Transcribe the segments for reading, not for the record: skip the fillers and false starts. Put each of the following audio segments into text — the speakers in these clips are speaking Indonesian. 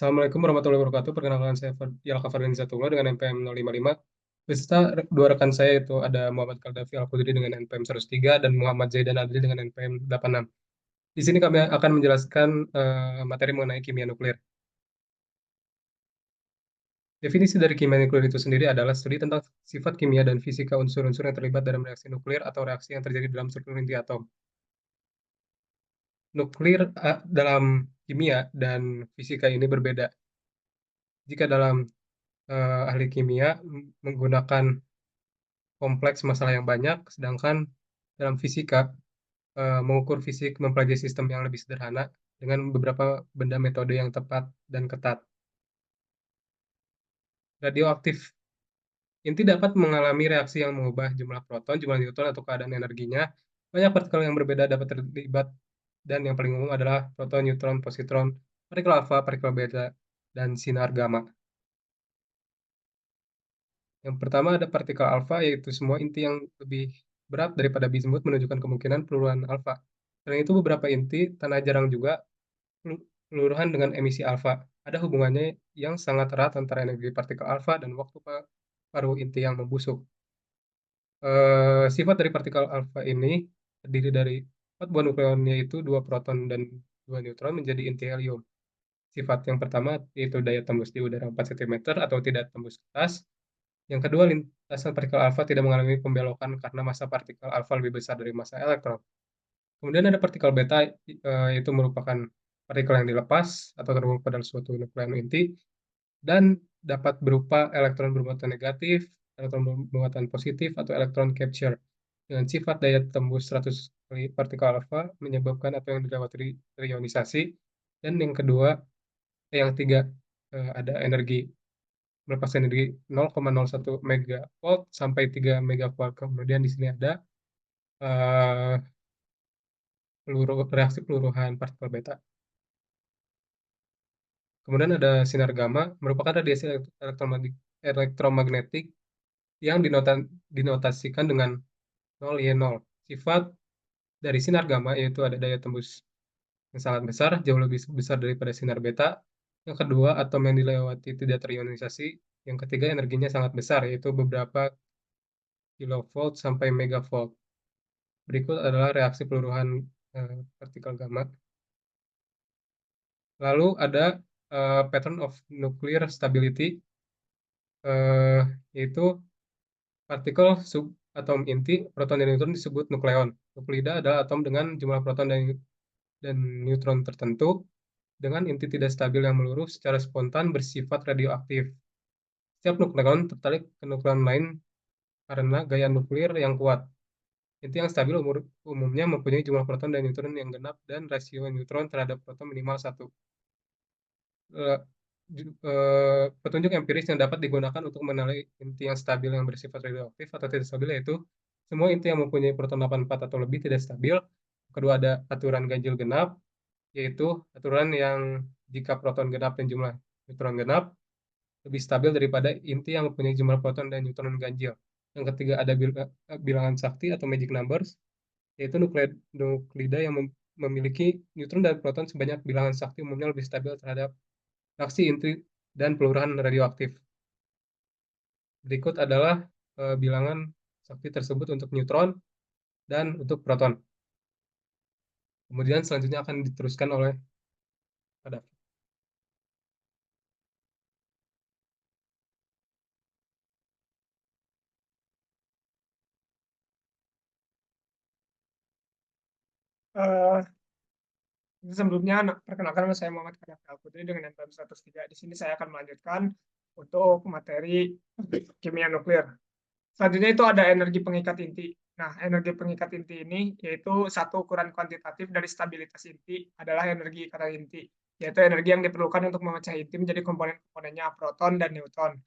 Assalamualaikum warahmatullahi wabarakatuh. Perkenalkan saya Yalka Fardinisa Tunggal dengan NPM 055. Beserta dua rekan saya itu ada Muhammad Kaldafi Al-Qudri dengan NPM 103 dan Muhammad Zaidan Adli dengan NPM 86. Di sini kami akan menjelaskan materi mengenai kimia nuklir. Definisi dari kimia nuklir itu sendiri adalah studi tentang sifat kimia dan fisika unsur-unsur yang terlibat dalam reaksi nuklir atau reaksi yang terjadi dalam struktur inti atom. Nuklir dalam kimia dan fisika ini berbeda. Jika dalam ahli kimia menggunakan kompleks masalah yang banyak, sedangkan dalam fisika mengukur fisik mempelajari sistem yang lebih sederhana dengan beberapa benda metode yang tepat dan ketat. Radioaktif. Inti dapat mengalami reaksi yang mengubah jumlah proton, jumlah neutron, atau keadaan energinya. Banyak partikel yang berbeda dapat terlibat, dan yang paling umum adalah proton, neutron, positron, partikel alfa, partikel beta, dan sinar gamma. Yang pertama ada partikel alfa, yaitu semua inti yang lebih berat daripada bismut menunjukkan kemungkinan peluruhan alfa. Selain itu, beberapa inti tanah jarang juga peluruhan dengan emisi alfa. Ada hubungannya yang sangat erat antara energi partikel alfa dan waktu paruh inti yang membusuk. Sifat dari partikel alfa ini terdiri dari 4 buah nukleon, yaitu 2 proton dan 2 neutron menjadi inti helium. Sifat yang pertama yaitu daya tembus di udara 4 cm atau tidak tembus ke atas. Yang kedua, lintasan partikel alfa tidak mengalami pembelokan karena massa partikel alfa lebih besar dari massa elektron. Kemudian ada partikel beta, yaitu merupakan partikel yang dilepas atau terkumpul pada suatu nukleon inti dan dapat berupa elektron bermuatan negatif, elektron bermuatan positif, atau elektron capture. Dengan sifat daya tembus 100 kali partikel alfa menyebabkan atau yang dilewati reionisasi. Dan yang kedua, yang ketiga, ada energi melepas energi 0,01 megavolt sampai 3 megavolt. Kemudian di sini ada eh, reaksi peluruhan partikel beta. Kemudian ada sinar gamma, merupakan radiasi elektromagnetik yang dinotasikan dengan 0Y0. Sifat dari sinar gamma yaitu ada daya tembus yang sangat besar, jauh lebih besar daripada sinar beta. Yang kedua, atom yang dilewati tidak terionisasi. Yang ketiga, energinya sangat besar, yaitu beberapa kilovolt sampai megavolt. Berikut adalah reaksi peluruhan partikel gamma. Lalu ada pattern of nuclear stability, yaitu partikel subatom inti, proton dan neutron disebut nukleon. Nuklida adalah atom dengan jumlah proton dan neutron tertentu dengan inti tidak stabil yang meluruh secara spontan bersifat radioaktif. Setiap nukleon tertarik ke nukleon lain karena gaya nuklir yang kuat. Inti yang stabil umumnya mempunyai jumlah proton dan neutron yang genap dan rasio neutron terhadap proton minimal 1. Petunjuk empiris yang dapat digunakan untuk menilai inti yang stabil yang bersifat radioaktif atau tidak stabil yaitu semua inti yang mempunyai proton 84 atau lebih tidak stabil. Kedua, ada aturan ganjil genap, yaitu aturan yang jika proton genap dan jumlah neutron genap lebih stabil daripada inti yang mempunyai jumlah proton dan neutron ganjil. Yang ketiga, ada bilangan sakti atau magic numbers, yaitu nuklida yang memiliki neutron dan proton sebanyak bilangan sakti umumnya lebih stabil terhadap reaksi inti dan peluruhan radioaktif. Berikut adalah bilangan sakti tersebut untuk neutron dan untuk proton. Kemudian selanjutnya akan diteruskan oleh Pak. Eh, Sebelumnya, perkenalkan nama saya Muhammad Kadafri Al-Putri dengan NPM 103. Di sini saya akan melanjutkan untuk materi kimia nuklir. Selanjutnya itu ada energi pengikat inti. Nah, energi pengikat inti ini yaitu satu ukuran kuantitatif dari stabilitas inti adalah energi ikatan inti, yaitu energi yang diperlukan untuk memecah inti menjadi komponen-komponennya proton dan neutron.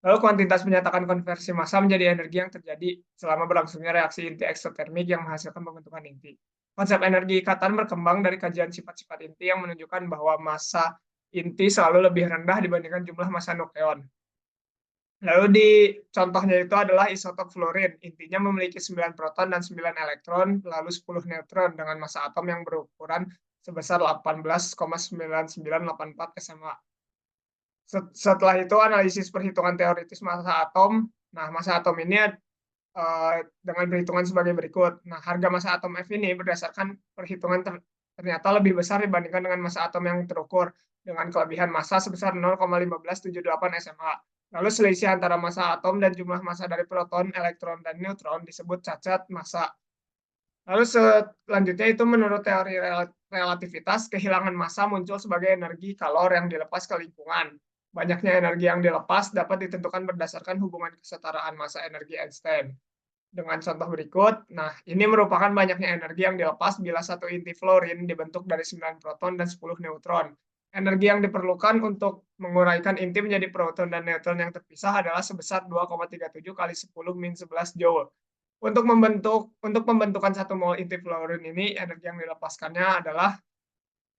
Lalu kuantitas menyatakan konversi massa menjadi energi yang terjadi selama berlangsungnya reaksi inti eksotermik yang menghasilkan pembentukan inti. Konsep energi ikatan berkembang dari kajian sifat-sifat inti yang menunjukkan bahwa massa inti selalu lebih rendah dibandingkan jumlah massa nukleon. Lalu di contohnya itu adalah isotop fluorin. Intinya memiliki 9 proton dan 9 elektron, lalu 10 neutron dengan massa atom yang berukuran sebesar 18,9984 SMA. Setelah itu analisis perhitungan teoritis massa atom. Nah, massa atom ini dengan perhitungan sebagai berikut. Nah, harga massa atom F ini berdasarkan perhitungan ternyata lebih besar dibandingkan dengan massa atom yang terukur dengan kelebihan massa sebesar 0,1578 SMA. Lalu selisih antara massa atom dan jumlah massa dari proton, elektron, dan neutron disebut cacat massa. Lalu selanjutnya itu menurut teori relativitas, kehilangan massa muncul sebagai energi kalor yang dilepas ke lingkungan. Banyaknya energi yang dilepas dapat ditentukan berdasarkan hubungan kesetaraan massa energi Einstein. Dengan contoh berikut, nah ini merupakan banyaknya energi yang dilepas bila satu inti fluorin dibentuk dari 9 proton dan 10 neutron. Energi yang diperlukan untuk menguraikan inti menjadi proton dan neutron yang terpisah adalah sebesar 2,37 kali 10 min 11 joule. Untuk pembentukan satu mol inti fluorin ini, energi yang dilepaskannya adalah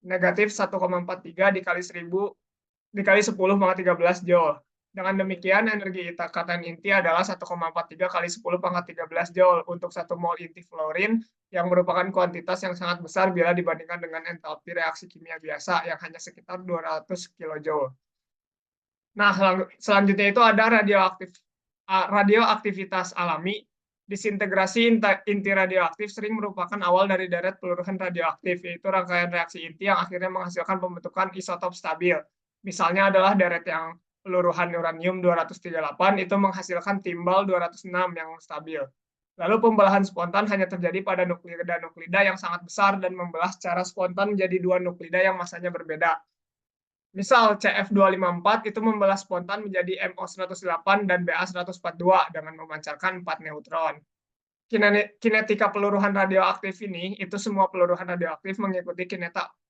negatif 1,43 dikali 1000 dikali 10 pangkat 13 joule. Dengan demikian, energi ikatan inti adalah 1,43 kali 10 pangkat 13 joule untuk satu mol inti fluorin, yang merupakan kuantitas yang sangat besar bila dibandingkan dengan entalpi reaksi kimia biasa yang hanya sekitar 200 kilojoule. Nah, selanjutnya itu ada radioaktivitas alami. Disintegrasi inti radioaktif sering merupakan awal dari deret peluruhan radioaktif, yaitu rangkaian reaksi inti yang akhirnya menghasilkan pembentukan isotop stabil. Misalnya adalah deret yang peluruhan uranium 238 itu menghasilkan timbal 206 yang stabil. Lalu pembelahan spontan hanya terjadi pada nuklida yang sangat besar dan membelah secara spontan menjadi dua nuklida yang masanya berbeda. Misal CF254 itu membelah spontan menjadi MO108 dan Ba142 dengan memancarkan 4 neutron. Kinetika peluruhan radioaktif ini, itu semua peluruhan radioaktif mengikuti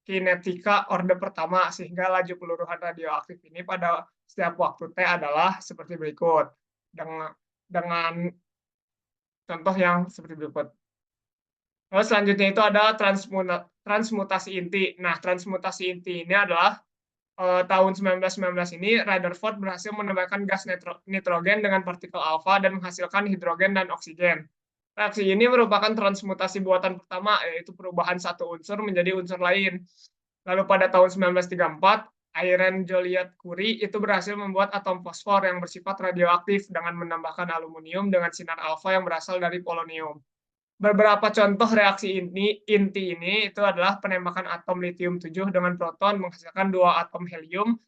kinetika orde pertama, sehingga laju peluruhan radioaktif ini pada setiap waktu T adalah seperti berikut. Dengan contoh yang seperti berikut. Lalu selanjutnya itu ada transmutasi inti. Nah, transmutasi inti ini adalah tahun 1919 ini Rutherford berhasil menambahkan gas nitrogen dengan partikel alfa dan menghasilkan hidrogen dan oksigen. Reaksi ini merupakan transmutasi buatan pertama, yaitu perubahan satu unsur menjadi unsur lain. Lalu pada tahun 1934, Irene Joliot Curie itu berhasil membuat atom fosfor yang bersifat radioaktif dengan menambahkan aluminium dengan sinar alfa yang berasal dari polonium. Beberapa contoh reaksi inti ini itu adalah penembakan atom litium 7 dengan proton menghasilkan dua atom helium,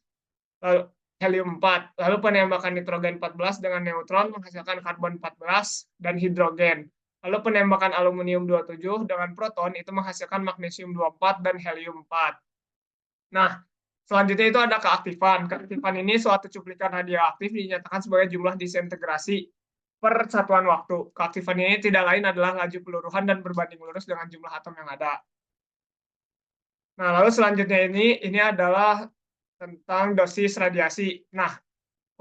helium 4. Lalu penembakan nitrogen 14 dengan neutron menghasilkan karbon 14 dan hidrogen. Lalu penembakan aluminium 27 dengan proton itu menghasilkan magnesium 24 dan helium 4. Nah, selanjutnya itu ada keaktifan. Keaktifan ini suatu cuplikan radioaktif dinyatakan sebagai jumlah disintegrasi per satuan waktu. Keaktifan ini tidak lain adalah laju peluruhan dan berbanding lurus dengan jumlah atom yang ada. Nah, lalu selanjutnya ini adalah tentang dosis radiasi. Nah,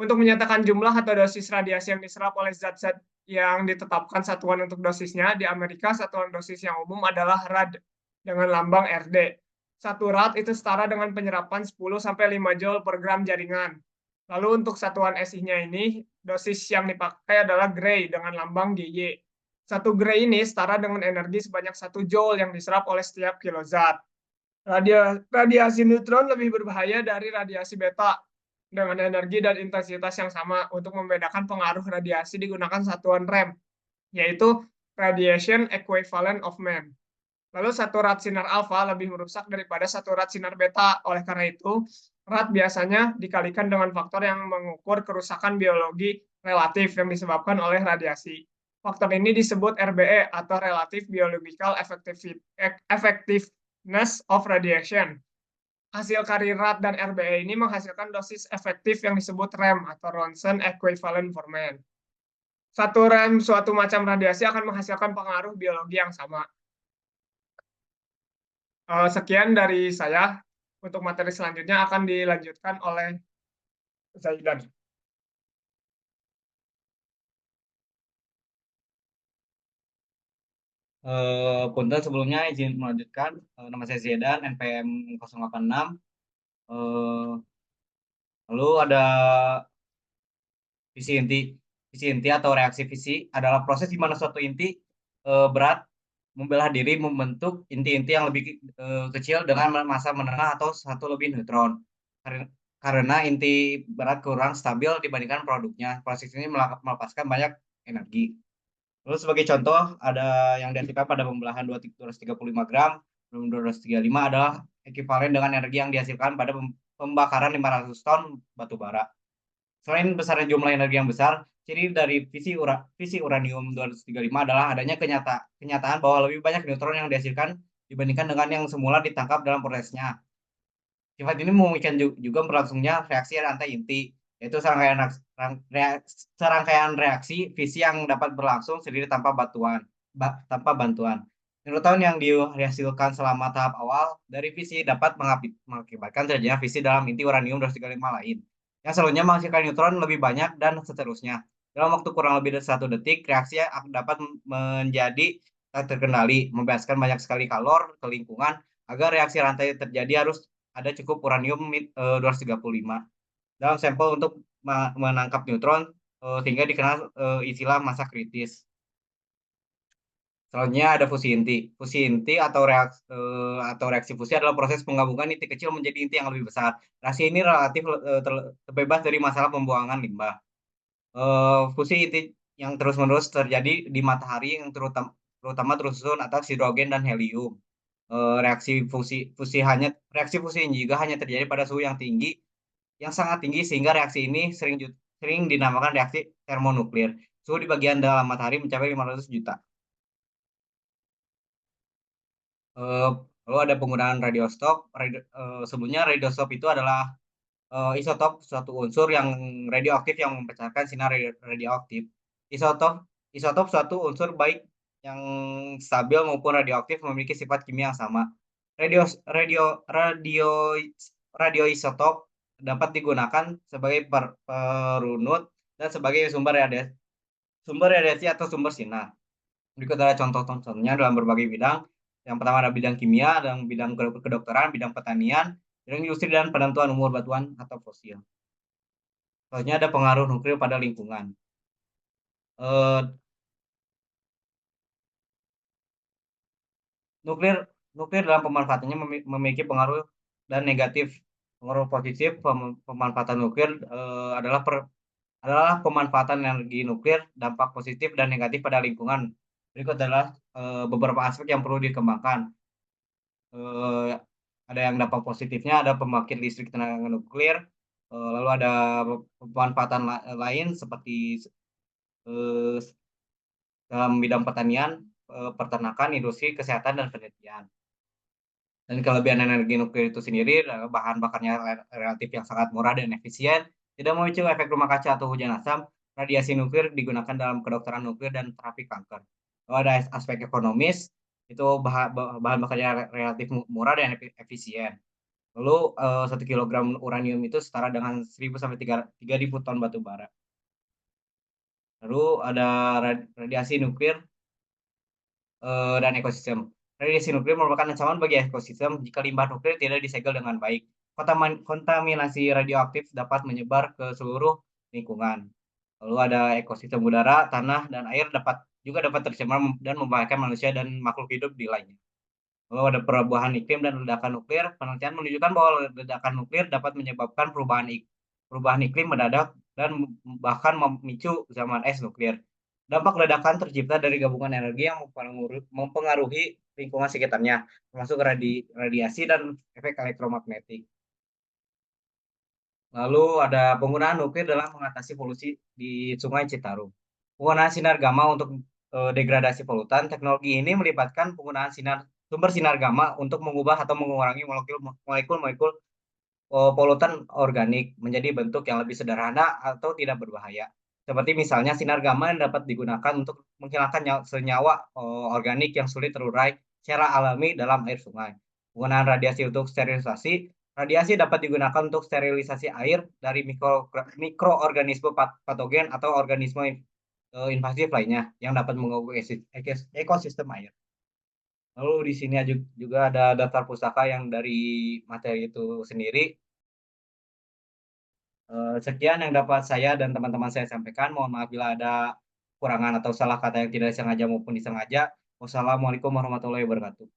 untuk menyatakan jumlah atau dosis radiasi yang diserap oleh zat-zat yang ditetapkan satuan untuk dosisnya, di Amerika satuan dosis yang umum adalah rad dengan lambang Rd. Satu rad itu setara dengan penyerapan 10-5 joule per gram jaringan. Lalu untuk satuan SI-nya ini, dosis yang dipakai adalah Gray dengan lambang GY. Satu Gray ini setara dengan energi sebanyak 1 joule yang diserap oleh setiap kilozat. Radiasi neutron lebih berbahaya dari radiasi beta dengan energi dan intensitas yang sama. Untuk membedakan pengaruh radiasi digunakan satuan REM, yaitu Radiation Equivalent of Man. Lalu satu rad sinar alfa lebih merusak daripada satu rad sinar beta. Oleh karena itu, rad biasanya dikalikan dengan faktor yang mengukur kerusakan biologi relatif yang disebabkan oleh radiasi. Faktor ini disebut RBE atau Relative Biological Effectiveness of Radiation. Hasil kari rad dan RBE ini menghasilkan dosis efektif yang disebut REM atau Ronson Equivalent for Man. Satu REM suatu macam radiasi akan menghasilkan pengaruh biologi yang sama. Sekian dari saya. Untuk materi selanjutnya akan dilanjutkan oleh Zaidan. Punten sebelumnya izin melanjutkan. Nama saya Zaidan, NPM 086. Lalu ada fisi inti. Fisi inti atau reaksi fisi adalah proses di mana suatu inti berat membelah diri membentuk inti-inti yang lebih kecil dengan massa menengah atau satu lebih neutron. karena inti berat kurang stabil dibandingkan produknya. Proses ini melepaskan banyak energi. Lalu sebagai contoh, ada yang dihasilkan pada pembelahan 235 gram, 235 adalah ekuivalen dengan energi yang dihasilkan pada pembakaran 500 ton batu bara. Selain besarnya jumlah energi yang besar, ciri dari fisi uranium 235 adalah adanya kenyataan bahwa lebih banyak neutron yang dihasilkan dibandingkan dengan yang semula ditangkap dalam prosesnya. Sifat ini memungkinkan juga berlangsungnya reaksi rantai inti, yaitu serangkaian reaksi fisi yang dapat berlangsung sendiri tanpa bantuan. Neutron yang dihasilkan selama tahap awal dari fisi dapat mengakibatkan terjadinya fisi dalam inti uranium 235 lain, yang selanjutnya menghasilkan neutron lebih banyak dan seterusnya. Dalam waktu kurang lebih dari 1 detik, reaksi dapat menjadi tak terkendali, membebaskan banyak sekali kalor ke lingkungan. Agar reaksi rantai terjadi harus ada cukup uranium 235 dalam sampel untuk menangkap neutron, sehingga dikenal istilah massa kritis. Selanjutnya ada fusi inti. Fusi inti atau reaksi fusi adalah proses penggabungan inti kecil menjadi inti yang lebih besar. Reaksi ini relatif terbebas dari masalah pembuangan limbah. Fusi inti yang terus-menerus terjadi di matahari yang terutama tersusun atas hidrogen dan helium. Reaksi fusi ini juga hanya terjadi pada suhu yang sangat tinggi, sehingga reaksi ini sering dinamakan reaksi termonuklir. Suhu di bagian dalam matahari mencapai 500 juta. Lalu ada penggunaan radiostop. Sebelumnya radiostop itu adalah isotop suatu unsur yang radioaktif yang memancarkan sinar radioaktif. Isotop suatu unsur baik yang stabil maupun radioaktif memiliki sifat kimia yang sama. Radioisotop dapat digunakan sebagai perunut dan sebagai sumber radiasi atau sumber sinar. Berikut adalah contoh-contohnya dalam berbagai bidang. Yang pertama ada bidang kimia, dan bidang kedokteran, bidang pertanian, bidang industri, dan penentuan umur batuan atau fosil. Selanjutnya ada pengaruh nuklir pada lingkungan. Nuklir dalam pemanfaatannya memiliki pengaruh dan negatif. Pengaruh positif pemanfaatan nuklir adalah pemanfaatan energi nuklir, dampak positif dan negatif pada lingkungan. Berikut adalah beberapa aspek yang perlu dikembangkan. Ada yang dampak positifnya, ada pembangkit listrik tenaga nuklir, lalu ada pemanfaatan lain seperti dalam bidang pertanian, peternakan, industri, kesehatan, dan penelitian. Dan kelebihan energi nuklir itu sendiri, bahan bakarnya relatif yang sangat murah dan efisien, tidak memicu efek rumah kaca atau hujan asam. Radiasi nuklir digunakan dalam kedokteran nuklir dan terapi kanker. Lalu ada aspek ekonomis, itu bahan bakarnya relatif murah dan efisien. Lalu 1 kilogram uranium itu setara dengan 1.000 sampai 3.000 ton batu bara. Lalu ada radiasi nuklir dan ekosistem. Radiasi nuklir merupakan ancaman bagi ekosistem jika limbah nuklir tidak disegel dengan baik. Kontaminasi radioaktif dapat menyebar ke seluruh lingkungan. Lalu ada ekosistem udara, tanah, dan air juga dapat tercemar dan membahayakan manusia dan makhluk hidup di lainnya. Lalu ada perubahan iklim dan ledakan nuklir. Penelitian menunjukkan bahwa ledakan nuklir dapat menyebabkan perubahan iklim mendadak dan bahkan memicu zaman es nuklir. Dampak ledakan tercipta dari gabungan energi yang mempengaruhi lingkungan sekitarnya, termasuk radiasi dan efek elektromagnetik. Lalu ada penggunaan nuklir dalam mengatasi polusi di Sungai Citarum. Penggunaan sinar gamma untuk degradasi polutan. Teknologi ini melibatkan penggunaan sumber sinar gamma untuk mengubah atau mengurangi molekul polutan organik menjadi bentuk yang lebih sederhana atau tidak berbahaya. Seperti misalnya sinar gamma yang dapat digunakan untuk menghilangkan senyawa organik yang sulit terurai secara alami dalam air sungai. Penggunaan radiasi untuk sterilisasi. Radiasi dapat digunakan untuk sterilisasi air dari mikroorganisme patogen atau organisme invasif lainnya yang dapat mengganggu ekosistem air. Lalu di sini juga ada daftar pustaka yang dari materi itu sendiri. Sekian yang dapat saya dan teman-teman saya sampaikan. Mohon maaf bila ada kurangan atau salah kata yang tidak disengaja maupun disengaja. Wassalamualaikum warahmatullahi wabarakatuh.